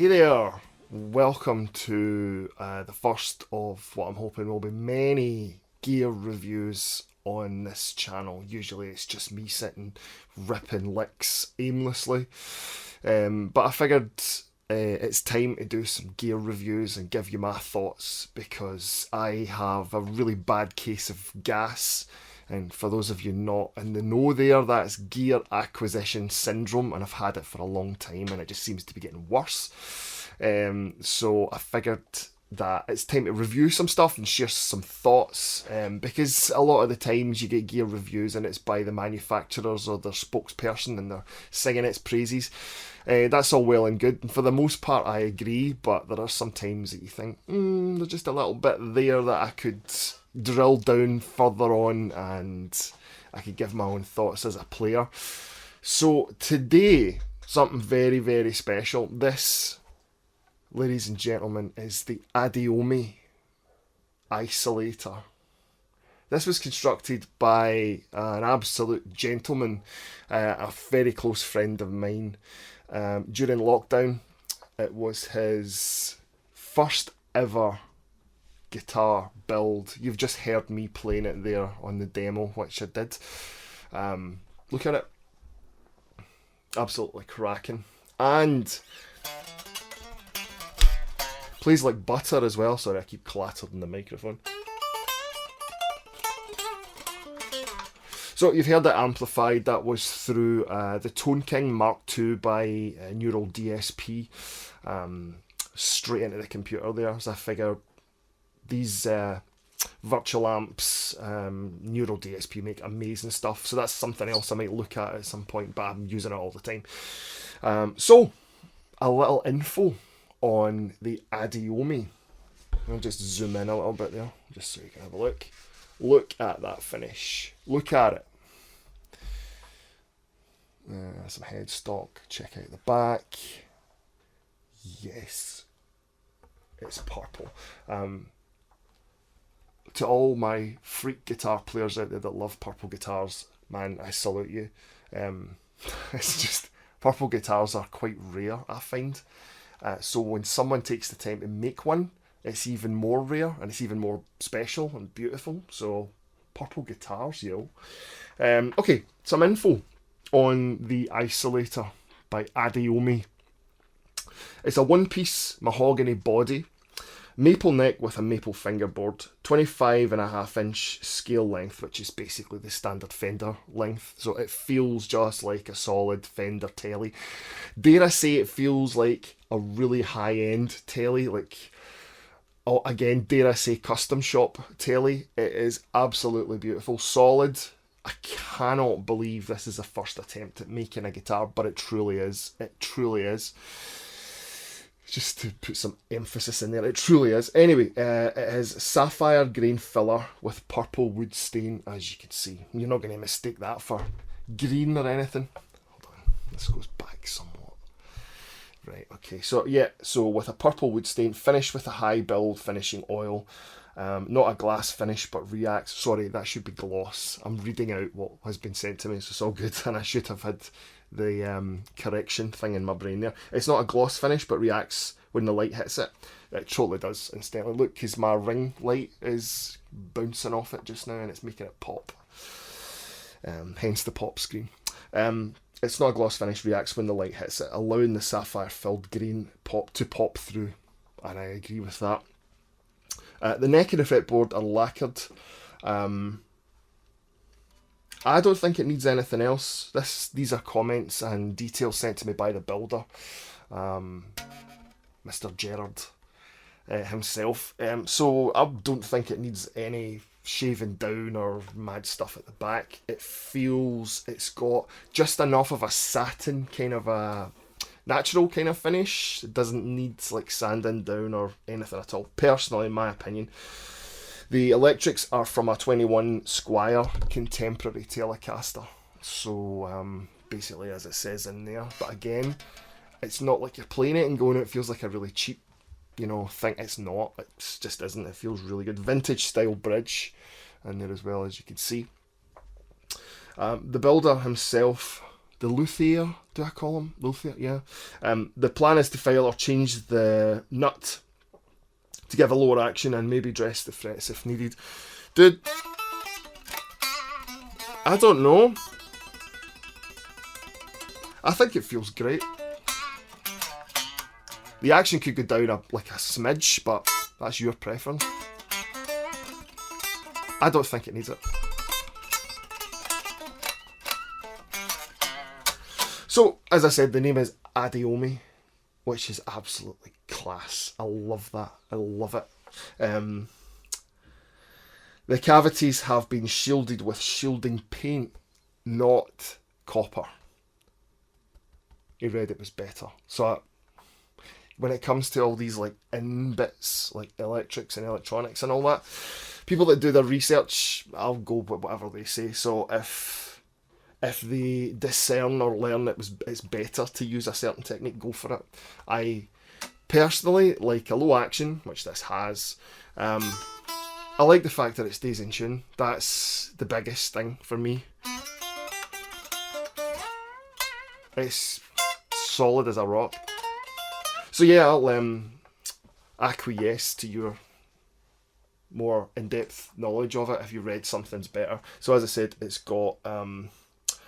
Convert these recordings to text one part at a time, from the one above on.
Hey there, welcome to the first of what I'm hoping will be many gear reviews on this channel. Usually it's just me sitting ripping licks aimlessly, but I figured it's time to do some gear reviews and give you my thoughts because I have a really bad case of gas. And for those of you not in the know there, that's gear acquisition syndrome, and I've had it for a long time and it just seems to be getting worse. So I figured that it's time to review some stuff and share some thoughts, because a lot of the times you get gear reviews and it's by the manufacturers or their spokesperson and they're singing its praises. That's all well and good, and for the most part I agree, but there are some times that you think, there's just a little bit there that I could drill down further on and I could give my own thoughts as a player. So today, something very, very special. This, ladies and gentlemen, is the Adaomi Isolator. This was constructed by an absolute gentleman, a very close friend of mine. During lockdown, it was his first ever guitar build. You've just heard me playing it there on the demo, which I did. Look at it. Absolutely cracking. And plays like butter as well. Sorry, I keep clattering the microphone. So you've heard it amplified. That was through the Tone King Mark II by Neural DSP. Straight into the computer there, as I figure these virtual amps, Neural DSP make amazing stuff. So that's something else I might look at some point, but I'm using it all the time. So a little info on the Adaomi. I'll just zoom in a little bit there, just so you can have a look. Look at that finish. Look at it. Some headstock. Check out the back. Yes. It's purple. To all my freak guitar players out there that love purple guitars, man, I salute you. It's just, purple guitars are quite rare, I find. So when someone takes the time to make one, it's even more rare and it's even more special and beautiful. So, purple guitars, yo. Okay, some info on the Isolator by Adaomi. It's a one-piece mahogany body, maple neck with a maple fingerboard, 25.5-inch scale length, which is basically the standard Fender length. So it feels just like a solid Fender telly. Dare I say it feels like a really high-end telly, like, oh, again, dare I say custom shop telly. It is absolutely beautiful, solid. I cannot believe this is a first attempt at making a guitar, but it truly is. It truly is. Just to put some emphasis in there, it truly is. Anyway, it has sapphire grain filler with purple wood stain, as you can see. You're not going to mistake that for green or anything. Hold on, this goes back somewhat. Right, okay, so yeah, so with a purple wood stain, finished with a high build finishing oil. Not a glass finish, but reacts. Sorry, that should be gloss. I'm reading out what has been sent to me, so it's all good, and I should have had the correction thing in my brain there. It's not a gloss finish, but reacts when the light hits it. It totally does instantly. Look, because my ring light is bouncing off it just now, and it's making it pop. Hence the pop screen. It's not a gloss finish, reacts when the light hits it, allowing the sapphire-filled green to pop through, and I agree with that. The neck and the fretboard are lacquered. I don't think it needs anything else. These are comments and details sent to me by the builder, Mr. Gerard himself. So I don't think it needs any shaving down or mad stuff at the back. It feels it's got just enough of a satin kind of a natural kind of finish. It doesn't need like sanding down or anything at all, personally, in my opinion. The electrics are from a 21 Squire contemporary Telecaster. So basically as it says in there. But again, it's not like you're playing it and going, it feels like a really cheap, thing. It's not. It just isn't. It feels really good. Vintage style bridge in there as well, as you can see. The builder himself the luthier, do I call him? Luthier, yeah. The plan is to file or change the nut to give a lower action and maybe dress the frets if needed. Dude, I don't know. I think it feels great. The action could go down like a smidge, but that's your preference. I don't think it needs it. So, as I said, the name is Adaomi, which is absolutely class. I love that. I love it. The cavities have been shielded with shielding paint, not copper. He read it was better. So, when it comes to all these like in bits, like electrics and electronics and all that, people that do their research, I'll go with whatever they say. So if they discern or learn it's better to use a certain technique, go for it. I personally like a low action, which this has. I like the fact that it stays in tune. That's the biggest thing for me. It's solid as a rock. So yeah, I'll acquiesce to your more in-depth knowledge of it if you read something's better. So as I said, it's got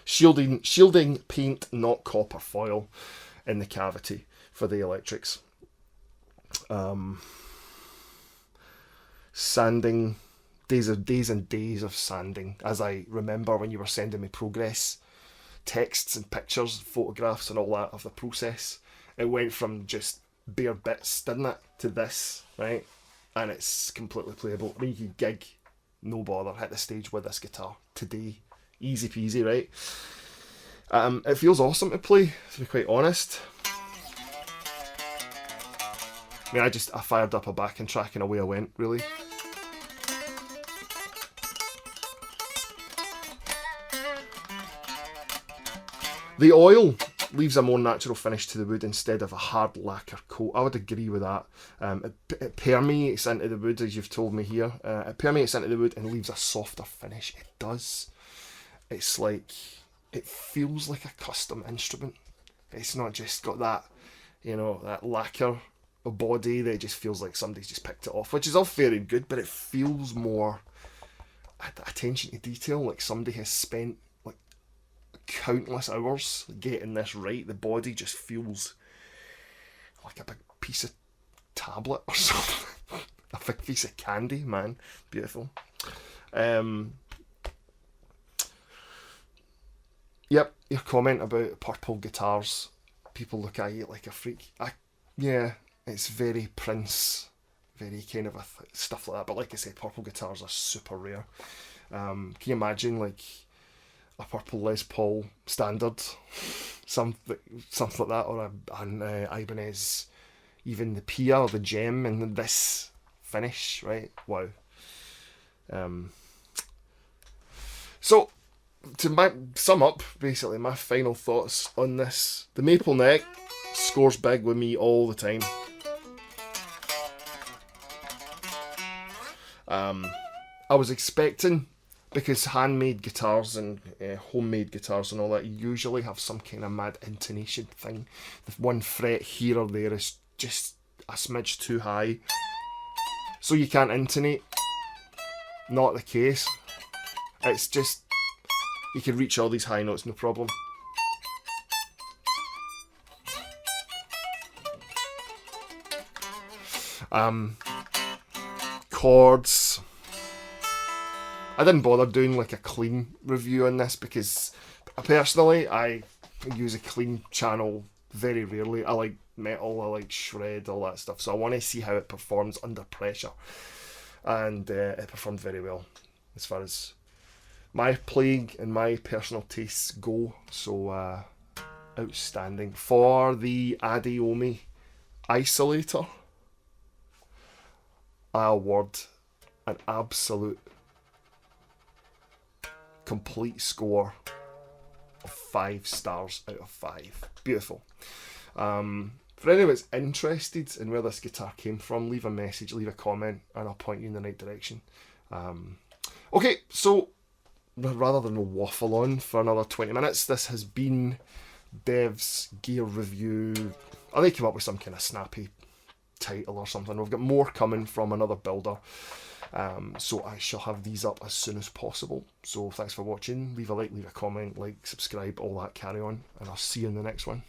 shielding paint, not copper foil, in the cavity for the electrics. Sanding, days and days of sanding, as I remember when you were sending me progress texts and pictures, photographs and all that of the process. It went from just bare bits, didn't it, to this, right? And it's completely playable. I mean, you can gig, no bother, hit the stage with this guitar today. Easy peasy, right? It feels awesome to play, to be quite honest. I mean, I fired up a backing track and away I went, really. The oil leaves a more natural finish to the wood instead of a hard lacquer coat. I would agree with that. It permeates into the wood, as you've told me here. It permeates into the wood and leaves a softer finish. It does. It's like, it feels like a custom instrument. It's not just got that, that lacquer body that just feels like somebody's just picked it off, which is all very good, but it feels more attention to detail, like somebody has spent countless hours getting this right. The body just feels like a big piece of tablet or something. A big piece of candy, man. Beautiful. Yep, your comment about purple guitars. People look at you like a freak. Yeah, it's very Prince, very kind of stuff like that. But like I said, purple guitars are super rare. Can you imagine like a purple Les Paul standard, something like that, or an Ibanez, even the Pia or the Gem, and this finish, right? Wow. So to sum up, basically my final thoughts on this: the maple neck scores big with me all the time. I was expecting, because handmade guitars and homemade guitars and all that usually have some kind of mad intonation thing. The one fret here or there is just a smidge too high, so you can't intonate. Not the case. It's just, you can reach all these high notes, no problem. Chords. I didn't bother doing like a clean review on this because personally I use a clean channel very rarely. I like metal, I like shred, all that stuff. So I want to see how it performs under pressure. And it performed very well as far as my playing and my personal tastes go. So outstanding. For the Adaomi Isolator, I award an absolute complete score of 5 stars out of 5. Beautiful. For anyone that's interested in where this guitar came from, leave a message, leave a comment, and I'll point you in the right direction. Okay, so rather than waffle on for another 20 minutes, this has been Bev's gear review. I need to come up with some kind of snappy title or something. We've got more coming from another builder, so I shall have these up as soon as possible. So thanks for watching. Leave a like, leave a comment, like, subscribe, all that carry on, and I'll see you in the next one.